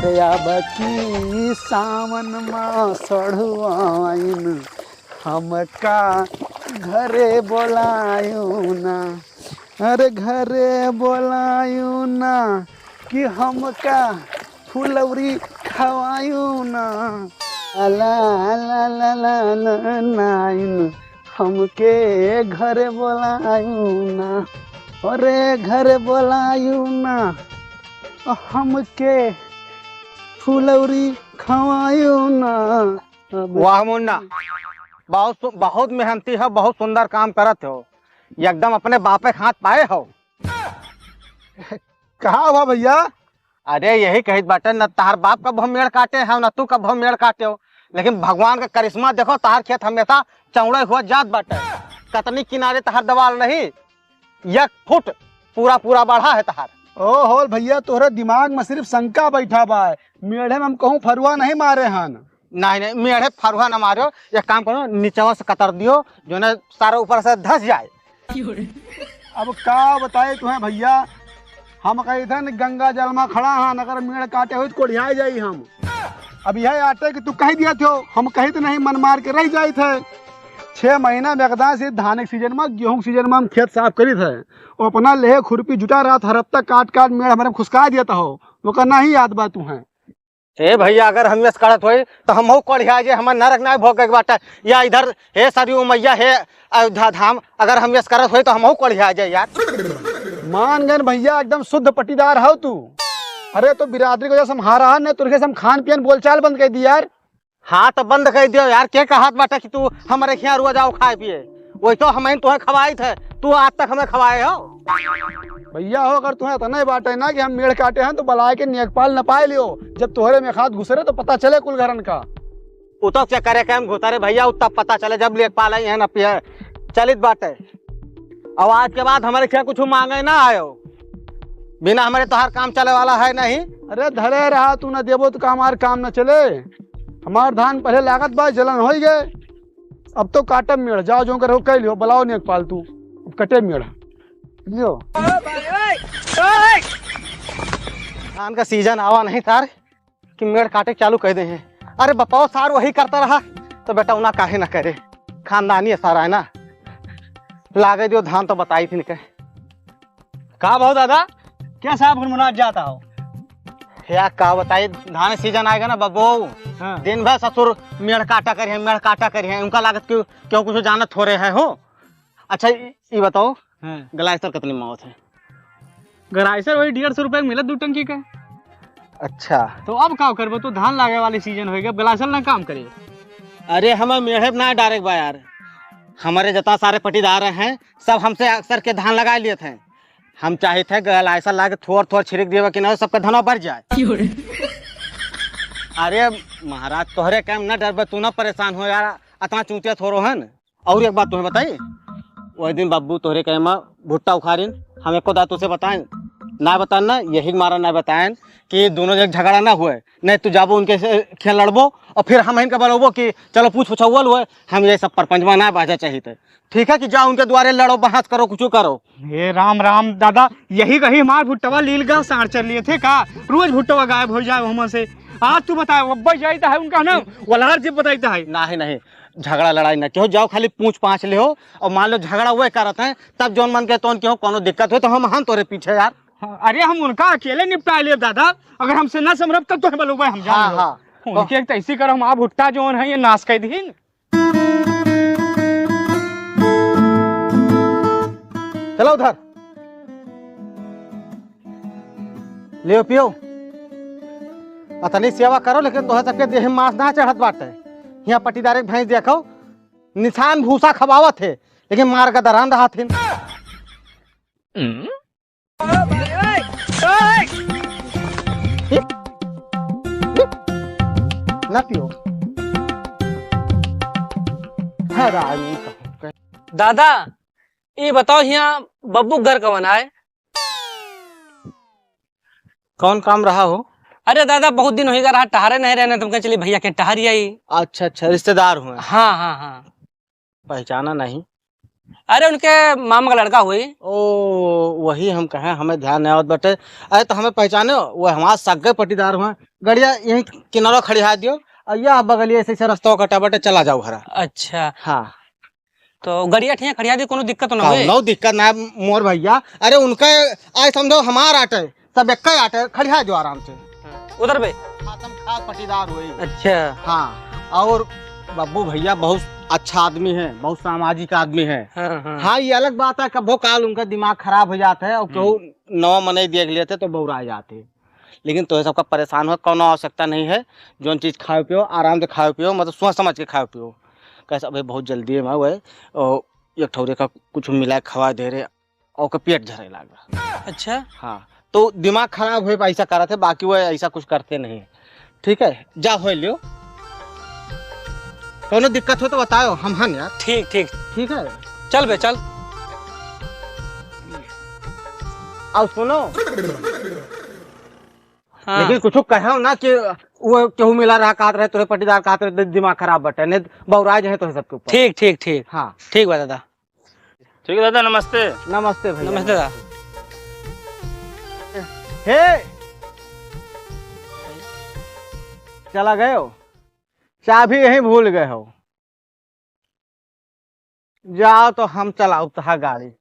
अरे अब की सावन माँ सढ़ुआइन हमका घरे बोलायू ना। अरे घरे बोलायू ना कि हमका फुलौरी खवायू ना। ला ला ला ला ला नाइन हमके घरे बोलायू ना। अरे घरे बोलायू ना हमके फुलौरी खवायू ना। वाह मुन्ना, बहुत बहुत मेहनती हो, बहुत सुंदर काम करत हो, एकदम अपने बापे हाथ पाए हो। कहा हुआ भैया? अरे यही कही बाटे न, तार बाप का बहु मेड़ काटे हो न तू का बहु मेड़ काटे हो, लेकिन भगवान का करिश्मा देखो, तार खेत हमेशा चौड़े हुआ जात बाटे। कतनी किनारे तहार दवाल नहीं, 1 फुट पूरा पूरा बढ़ा है तहार। ओहो भैया, तोहरे दिमाग में सिर्फ शंका बैठा बा। मेढ़े में हम कहूँ फरुआ नहीं मारे हन। नहीं नहीं, मेढ़े फरुआ न मारो, एक काम करो नीचवा से कतर दियो जो न सारा ऊपर से धस जाए। अब का बताए तुम्हें भैया, हम कही थे न गंगा जल में खड़ा हन, अगर मेढ़ काटे हुई तो कोढ़िया जाई हम। अब यह आटे कि तू कह दिया थो, हम कही तो नहीं, मन मार के रह जाए थे। 6 महीना में एकदम से धान के सीजन में, गेहूं के सीजन में हम खेत साफ करी थे, और अपना लेहे खुरपी जुटा रहा था, हफ्ता काट काट मेढ़ हमारे खुशका दिया था हो, वो करना ही याद बा तुम्हें। ए भैया, अगर हम करत हो तो हम कोढ़िया जे हमार नरक ना भोग के बाटे, या इधर हे सरयू मैया हे अयोध्या धाम, अगर हम करत हो तो हम कोढ़िया जाए यार। मान गए भैया, एकदम शुद्ध पट्टीदार हो तू। अरे तो बिरादरी को जैसे हम रहा ने तुरके हम खान पियन बोलचाल बंद कर दी यार। हाँ तो बंद कर दियो यार, के कहा बाटे कि तू हमारे यहाँ रोज आओ खाए पिए, वही तो हम तुम्हें खवाई थे, तू आज तक हमें खवाए हो। भैया हो, अगर तुम्हें इतना ही बात है ना कि हम मेढ़ काटे हैं तो बलाए के नेकपाल न पाए लियो, जब तोहरे में खाद घुसरे तो पता चले कुल घरन का। वो तो क्या करे कैम घुतारे भैया, उतना पता चले जब लेखपाल आई है न पिए चलित बाटे। अब आज के बाद हमारे क्या कुछ मांगे ना आयो, बिना हमारे तो हर काम चले वाला है नहीं। अरे धरे रहा, तू न देबो तो हमार काम न चले। हमार धान पहले लागत बा जलन हो गए, अब तो काटब मेढ़, जाओ जो करो कह लियो, बुलाओ नेकपाल तू, अब कटे मेढ़ लियो। धान का सीजन आवा नहीं तार कि मेढ़ काटे चालू कर दे हैं। अरे बताओ सार वही करता रहा तो बेटा उना काहे ना करे, खानदानी है सारा है ना। लागे जो धान तो बताई थी निकल कहा भाव दादा, क्या साहब मुनाज जाता हो? या का बताई, धान सीजन आएगा ना बबो, हाँ। दिन भर ससुर मेढ़ काटा करिए, मेढ़ काटा करिए, उनका लागत क्यों क्यों कुछ जानत थोड़े है हो। अच्छा ये बताओ, हाँ। ग्लाइसर कितनी मौत है? गराइसर वही 150 रुपए मिला 2 टंकी का। अच्छा तो अब का करबो, तो धान लागे वाली सीजन हो गया, गलाइसर ना काम करे। अरे हमें मेढ़े ना डायरेक्ट बा यार, हमारे जितना सारे पटीदार हैं सब हमसे अक्सर के धान लगा लिए थे, हम चाहे थे गलाइसर ला के थोड़ थोड़ छिड़क दिए कि नहीं सबका धनवा बढ़ जाए। अरे महाराज तोहरे काम न डर, तू ना परेशान हो यार, इतना चूतिया थोड़ो है न। और एक बात तुम्हें बताइए, वही दिन बब्बू तोहरे कहे में भुट्टा उखाड़ीन, हम एको दातु से बताएं ना, बतान ना यही मारा ना बताएं कि दोनों जगह झगड़ा ना हुए, नहीं तू जाबो उनके से खेल लड़बो और फिर हम इनका बोलोबो कि चलो पूछ पुछौल हुए, हम ये सब परपंचमा ना बाजा चाहिए थे। ठीक है कि जाओ उनके द्वारे लड़ो, बहस करो, कुछ करो। हे राम राम दादा, यही कही हमार भुट्टवा लील गाँव साढ़ चल लिए थे का, रोज भुट्टवा गायब हो जाए हम से। आज तू बताए अब्बा जाता है उनका ना वलार जी बताता है। नहीं नहीं, झगड़ा लड़ाई ना क्यों, जाओ खाली पूछ पाछ ले हो, और मान लो झगड़ा हुए करते हैं तब जौन मन के तो क्यों कोनो दिक्कत हो तो हम हन तोरे पीछे यार। अरे हम उनका अकेले निपटा लिए दादा, अगर हमसे ना समरब तब तो हम हम जान हाँ हाँ, उनके एक ऐसी करो, हम आ भुट्टा जो है ये नाश कर दी। चलो उधर ले पियो, अतनी सेवा करो, लेकिन तोहे सबके देह में मांस ना चढ़त बाटे। यहाँ पटीदार एक भैंस देखो, निशान भूसा खवावत है, लेकिन मार का दरान रहा थे। ना पियो दादा ये बताओ, यहाँ बब्बू घर कवन आए? कौन काम रहा हो? अरे दादा बहुत दिन हो गया रहा, टहरे नहीं रहने, तुम कह चलिए भैया के टहरी आई। अच्छा अच्छा, रिश्तेदार हुए? हाँ हाँ हाँ। पहचाना नहीं? अरे उनके मामा का लड़का हुई। ओ वही हम कहें, हमें ध्यान नहीं आवत बटे। अरे तो हमें पहचाने वो हमारा सगे पटीदार हुआ। गड़िया यही किनारा खड़िया दियो और या बगलिए ऐसे ऐसे रास्ता कटा बटे, चला जाओ घर। अच्छा हाँ तो गड़िया ठिया खड़िया दी, कोनो दिक्कत तो ना हुई? नो दिक्कत ना मोर भैया। अरे उनके आज समझो हमार आटे सब एक ही आटे, खड़िया जो आराम से। उधर पे खातम खास पटीदार हुई। अच्छा हाँ और बब्बू भैया बहुत अच्छा आदमी है, बहुत सामाजिक आदमी है। हाँ। हाँ ये अलग बात है, कभो काल उनका दिमाग खराब हो जाता है और कहूँ नवा मने देख लेते तो बहुरा जाते। लेकिन तो सबका परेशान हो, कोनो आवश्यकता नहीं है। जो चीज़ खाओ पियो आराम से खाओ पियो, मतलब सोच समझ के खाओ पियो। कैसा भाई बहुत जल्दी है मैं वह और एक ठौरे का कुछ मिला खवा दे रहे और का पेट झरे लगा। अच्छा हाँ तो दिमाग खराब हुए ऐसा कर रहे थे, बाकी वो ऐसा कुछ करते नहीं। ठीक है जा हो लियो, कोनो दिक्कत हो तो बताओ हम हन यार। ठीक ठीक ठीक है चल बे चल। अब सुनो हाँ। लेकिन कुछ कहो ना कि वो केहू मिला रहा कहते रहे तुहे पटीदार कहते रहे दिमाग खराब बटे नहीं बहुराज है तो सबके ऊपर। ठीक ठीक ठीक हाँ ठीक बा दादा। ठीक है दादा, नमस्ते। नमस्ते भैया। नमस्ते दादा। हे चला गए हो, चाबी यहीं भूल गए हो। जाओ तो हम चलाओ तहा गाड़ी।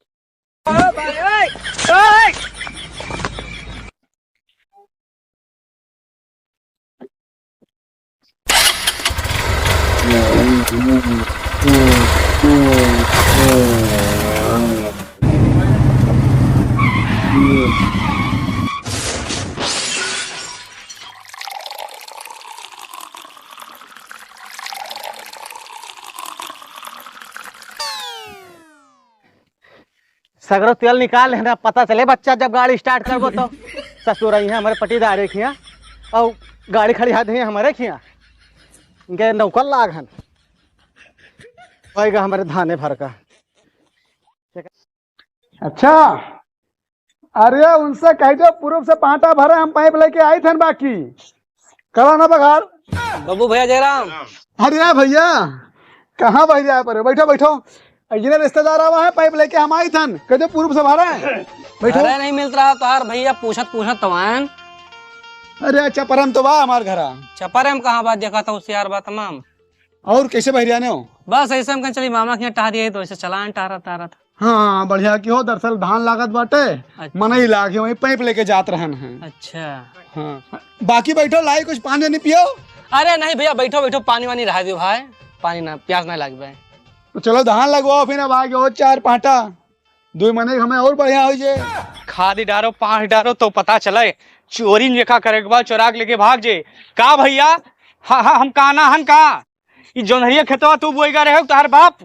सगरो तेल निकाल लेना, पता चले बच्चा जब गाड़ी स्टार्ट करबो तो। ससुर आई है हमारे पटीदार एक खिया और गाड़ी खड़ी हाथ है हमारे खिया इनके नौकर लाग हन होएगा हमारे धाने भर का। अच्छा अरे उनसे कह दो पूर्व से पाटा भरे, हम पाइप लेके आए थे बाकी करा ना बघार। बब्बू भैया जयराम। अरे भैया कहाँ भैया पर बैठो बैठो, जिन्हें रिश्तेदार आवा है पाइप लेके हम आई थन, कहते पूर्व से भरा है बैठो। अरे नहीं मिल रहा तो यार भैया पूछत पूछत तमान। अरे चपरम तो वाह हमारे घरा। चपर हम कहाँ बात देखा था उससे यार बात तमाम। और कैसे बहरियाने हो? बस ऐसे हम कहीं चली मामा के यहाँ टहा दिए तो ऐसे चलान टारा तारा था। हाँ बढ़िया की हो, दरअसल धान लागत बाटे अच्छा। मन ही लागे वही पाइप लेके जात रहन हैं। अच्छा हाँ बाकी बैठो, लाई कुछ पानी नहीं पियो। अरे नहीं भैया बैठो बैठो, पानी वानी रहा दियो भाई, पानी ना प्यास ना लग भाई। तो चलो धान लगवाओ फिर अब आगे हो 4 पाटा 2 महीने हमें और बढ़िया हो जाए। खादी डारो पाँच डारो तो पता चले, चोरी लेखा करे के बाद चोरा के लेके भाग जे का भैया। हाँ हाँ हम काना हन का ई जोनहरिया खेतवा तू बोएगा रहे हो तार बाप।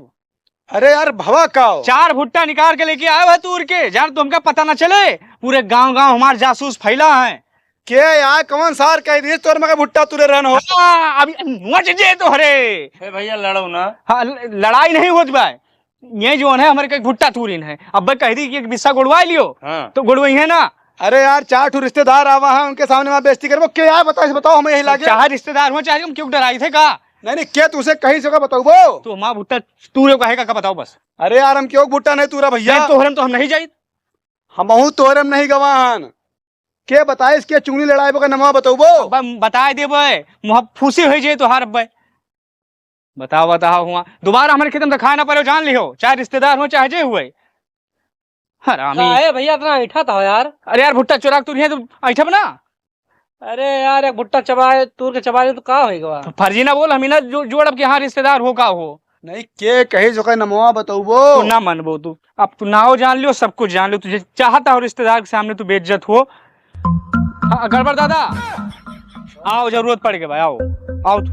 अरे यार भवा का 4 भुट्टा निकाल के लेके आया है तूर के, जान तुमका पता न चले पूरे गांव गांव हमारे जासूस फैला है। के यार कौन सार कह दी तोर मगे भुट्टा तुरे रहन हो। हाँ, अभी मच जे तो हरे भैया लड़ो ना। हाँ लड़ाई नहीं होती भाई, ये जो है हमारे का भुट्टा तूरिन है। अब भाई कह दी कि एक बिस्सा गुड़वा लियो हाँ। तो गुड़वाई है ना। अरे यार 4 ठो रिश्तेदार आवा है, उनके सामने मैं बेइज्जती करबो के यार बताओ हमें यही लागे। चाहे रिश्तेदार हो चाहे हम क्यों डराई थे का। नहीं के तुसे कहीं से बताओ वो तो माँ भुट्टा तूरे कहेगा का बताओ बस। अरे यार हम क्यों भुट्टा नहीं तूरा भैया, तोहरम तो हम नहीं जाई। हम तोरम नहीं गवाहन के बताए इसके चुंगली लड़ाई का नमवा बताओ वो। बताए दे मुह फूसी हो जाए तो हार अब्बे बताओ हुआ दोबारा हमारे खेत में खाए ना पड़े, जान लियो चाहे रिश्तेदार हो चाहे जे हुए। हरामी अरे भैया इतना ऐठा था यार। अरे यार भुट्टा चुरा तू तो ऐठा बना। अरे यार एक भुट्टा चबाए तूर के चबाए तो का होएगा। तो फर्जी ना बोल, हम ना जोड़ अब के यहाँ रिश्तेदार हो का हो। नहीं के कहीं जो नमवा बताओ वो तू ना मनबो तू, अब तू नाव जान लियो सब कुछ जान लियो, तुझे चाहता हो रिश्तेदार के सामने तू बेइज्जत हो। हाँ, गड़बड़ दादा आओ, जरूरत पड़ गई भाई आओ आओ तू।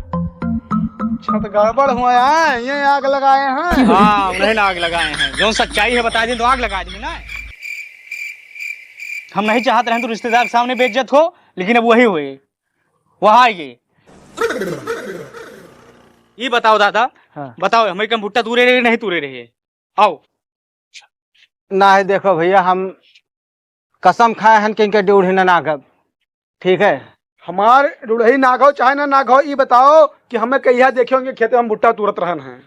छत गड़बड़ हुआ है, ये आग लगाए हैं। हाँ उन्हें ना आग लगाए हैं, जो सच्चाई है बता दें तो आग लगा दी ना। हम नहीं चाहते रहे तो रिश्तेदार के सामने बेइज्जत हो, लेकिन अब वही हुए वहां आएगी। ये बताओ दादा हाँ। बताओ हमें कम भुट्टा तूरे रहे नहीं तूरे रहे। आओ ना है देखो भैया, हम कसम खाए हैं कि इनके ड्यूढ़ी ना नागब। ठीक है हमार रुड़ही नागो चाहे ना नागो, ये बताओ कि हमें कहिया देखे होंगे खेते हम भुट्टा तुरत रहन हैं।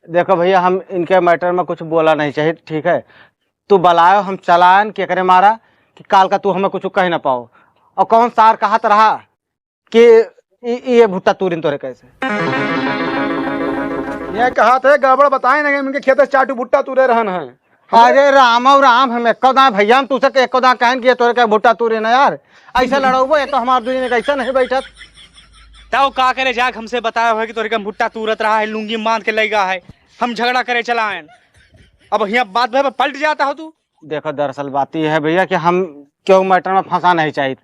देखो भैया, हम इनके मैटर में कुछ बोला नहीं चाहिए, ठीक है। तू बलायो, हम चलान के करे मारा कि काल का तू हमें कुछ कह ना पाओ। और कौन सार कहत रहा कि ये भुट्टा तूरिन तोरे कैसे। ये कहा थे गड़बड़ बताए नहीं, इनके खेत से चाटू भुट्टा तुरे रहन है। अरे राम और राम, हम एको दाँ भैया, हम तुझसे एको दाँ कहन कि तोरे क्या भुट्टा तूरे ना यार, ऐसे लड़ो ये तो हमारे दूरी ने कैसा नहीं बैठत। ताऊ का करे जाक हमसे बताया हुआ कि तोरे का भुट्टा तुरत रहा है, लुंगी बांध के लगा है, हम झगड़ा करे चला आए। अब यहाँ बात भे पलट जाता हो तू। देखो दरअसल बात यह है भैया कि हम क्यों मैटर में फंसा नहीं चाहिए।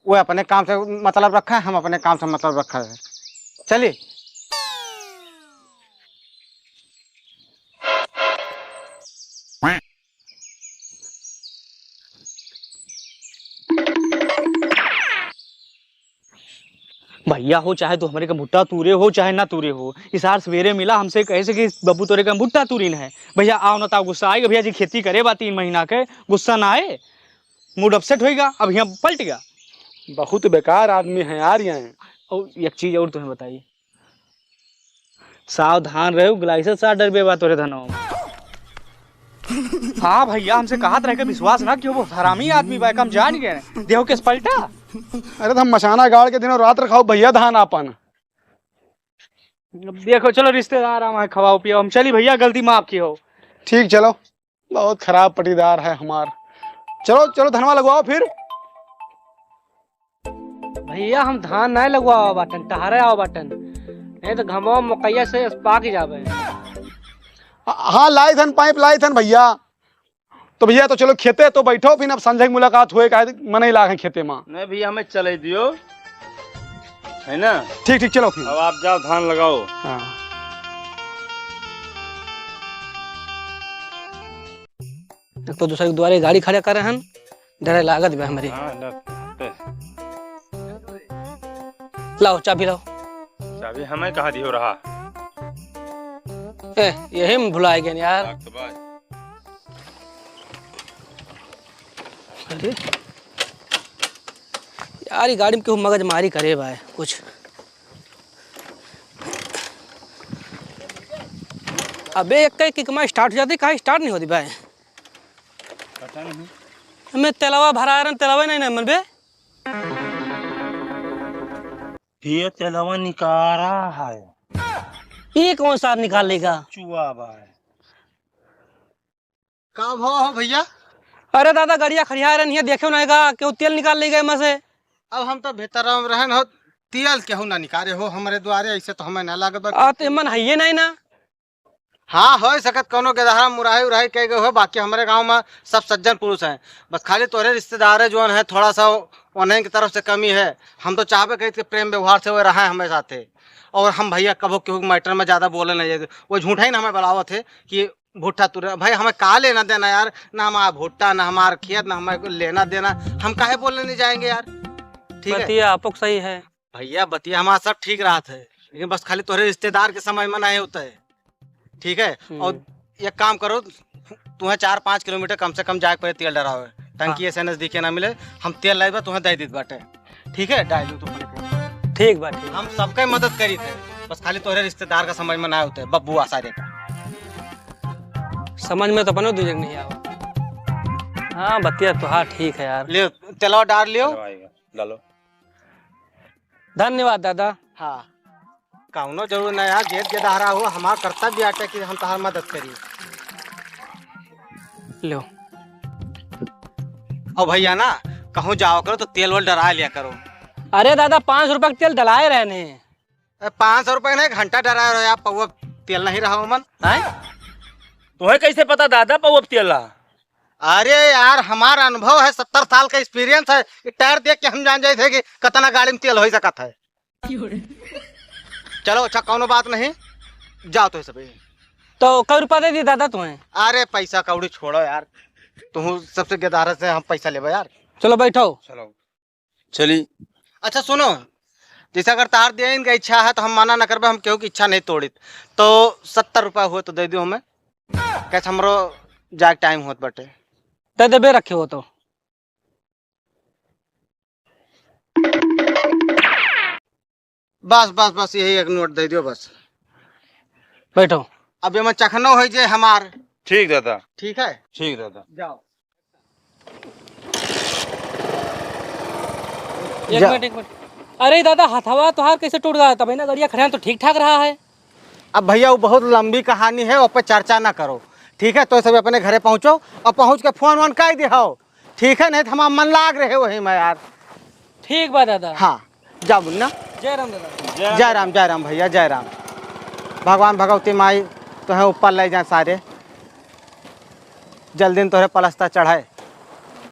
वो अपने काम से मतलब रखा है, हम अपने काम से मतलब रखा है। चलिए। भैया हो चाहे तो हमारे का भुट्टा तूरे हो चाहे ना तूरे हो, इस हार सवेरे मिला हमसे कैसे कि बब्बू तोरे का भुट्टा तूरीन है। भैया आओ ना, ताऊ गुस्सा आएगा। भैया जी खेती करे बा 3 महीना के, गुस्सा ना आए, मूड अपसेट होएगा। अब यहाँ पलट गया। बहुत बेकार आदमी है यार ये। और एक चीज और तुम्हें बताइए, सावधान रहो, ग्लाइसर सा डर बा तोरे धनों में। हाँ भैया, हमसे कहा रह के विश्वास ना क्यों, वो हरामी आदमी बा, हम जान गए देहो केस पलटा। अरे तो हम मशाना गाड़ के दिनों रात रखाओ भैया धान अपन। अब देखो चलो रिश्तेदार आए खवाओ पियो, हम चली भैया, गलती माफ की हो। ठीक चलो, बहुत खराब पटीदार है हमार। चलो चलो धनवा लगवाओ फिर। भैया हम धान नहीं लगवाओ बाटन, टहरे आओ बाटन, नहीं तो घमो मकैया से पाक जावे। हाँ लाई थन, पाइप लाई थन भैया। तो भैया तो चलो खेते तो बैठो, फिर अब संजय की मुलाकात हुए का मन ही लागे खेते में। नहीं भैया, हमें चले दियो, है ना। ठीक ठीक चलो फिर। अब आप जाओ धान लगाओ। हाँ। एक तो दूसरे के द्वारे गाड़ी खड़े करे हन, डरे लागत बे हमारी। हाँ, लाओ चाबी लाओ। चाबी हमें कहा दियो रहा। यही में भुला गए यार। अरे यार ये गाड़ी में क्यों मगज मारी करे भाई कुछ। अबे एक किक में स्टार्ट हो जाती, कहाँ स्टार्ट नहीं होती भाई। पता नहीं। हमें तेलावा भरा रहा, तेलावा नहीं ना मन बे। ये तेलवा निकाल रहा है। ये कौन सा निकाल लेगा। चुआ भाई कहाँ हो भैया। अरे दादा गाड़िया खड़िया रही है, देखो ना क्यों तेल निकाल ले गए से। अब हम तो भीतर रहन हो, तेल केहू ना निकाले हो हमारे द्वारे, ऐसे तो हमें ना लागत। तो मन है ये नहीं ना। हाँ हो सकत कोनो के दहाड़ा मुराही उराही कह गए हो, बाकी हमारे गांव में सब सज्जन पुरुष हैं। बस खाली तोरे रिश्तेदार जो है थोड़ा सा उन्हें की तरफ से कमी है। हम तो चाहबे कही कि प्रेम व्यवहार से वो रहा है हमें साथे। और हम भैया कबो केहू मैटर में ज्यादा बोले नहीं जाते, वो झूठा ही ना हमें बुलावत है कि भुट्टा तुरे। भाई हमें का लेना देना यार, ना हमारा भुट्टा ना हमारा खेत ना हमें लेना देना, हम काहे बोलने नहीं जाएंगे यार। ठीक है बतिया आपको सही है भैया, बतिया हमारा सब ठीक रहा था, लेकिन बस खाली तोरे रिश्तेदार के समय में नहीं होता है। ठीक है। और एक काम करो, तुम्हें 4-5 किलोमीटर कम से कम जाके पड़े तेल डरावे, टंकी ऐसे नजदीक ना मिले। हम तेल लाई तुम्हें दे दी बाटे, ठीक है। डाल दू ठीक बात ठीक। हम सबके मदद करी थे, बस खाली तोरे रिश्तेदार का समझ में ना होते, बब्बू आसारे का समझ में तो बनो दूजे नहीं आओ। हाँ बतिया तो हाँ ठीक है यार। ले तेलवा डाल लियो। डालो। धन्यवाद दादा। हाँ कौनो जरूर ना यार, गेट के दहारा हो, हमारा कर्तव्य आटे कि हम तुम्हारी मदद करिए। लो। और भैया ना कहूँ जाओ करो तो तेल वल डरा लिया करो। अरे दादा 5 रुपए का तेल डलाए रहने। 500 रुपए ना, 1 घंटा डरा रहे आप, पौवा तेल नहीं रहा मन। तुम्हें कैसे पता दादा पौवा तेला। अरे यार हमारा अनुभव है, 70 साल का एक्सपीरियंस है। टायर देख के हम जान जाए थे कि कितना गाड़ी में तेल हो सकता है। चलो अच्छा कौनो बात नहीं, जाओ तो सब। तो कई रुपया दे दी दादा तुम्हें। अरे पैसा कौड़ी छोड़ो यार, तुम सबसे गेदारा से हम पैसा लेबो यार। चलो बैठो। चलो चली। अच्छा सुनो, जैसे अगर तार दिया इनका इच्छा है तो हम मना न करबे, हम केहू की इच्छा नहीं तोड़ी। तो 70 रुपया हुए तो दे दियो हमें, कैसे हमरो जाग टाइम होत बटे। दे देबे रखे हो तो। बस बस बस यही 1 नोट दे दियो बस। बैठो। अब ये मैं चखनो हो जे हमार। ठीक दादा, ठीक है, ठीक दादा। जाओ। एक मिनट एक मिनट। अरे दादा हथवा तोहार कैसे टूट गया? तब ना गड़िया खड़ा तो ठीक ठाक रहा है। अब भैया वो बहुत लंबी कहानी है, उस पर चर्चा ना करो। ठीक है, तो सभी अपने घरे पहुँचो और पहुँच के फोन वोन कर दिखाओ। ठीक है, नहीं तो हमारा मन लाग रहे वही में यार। ठीक बा दादा। हाँ जाओ मुन्ना। जय राम दादा। जय राम भैया, जय राम। भगवान भगवती माई तुम्हें ऊपर ले जाए सारे, जल्दी तोहरे पलस्तर चढ़ाए।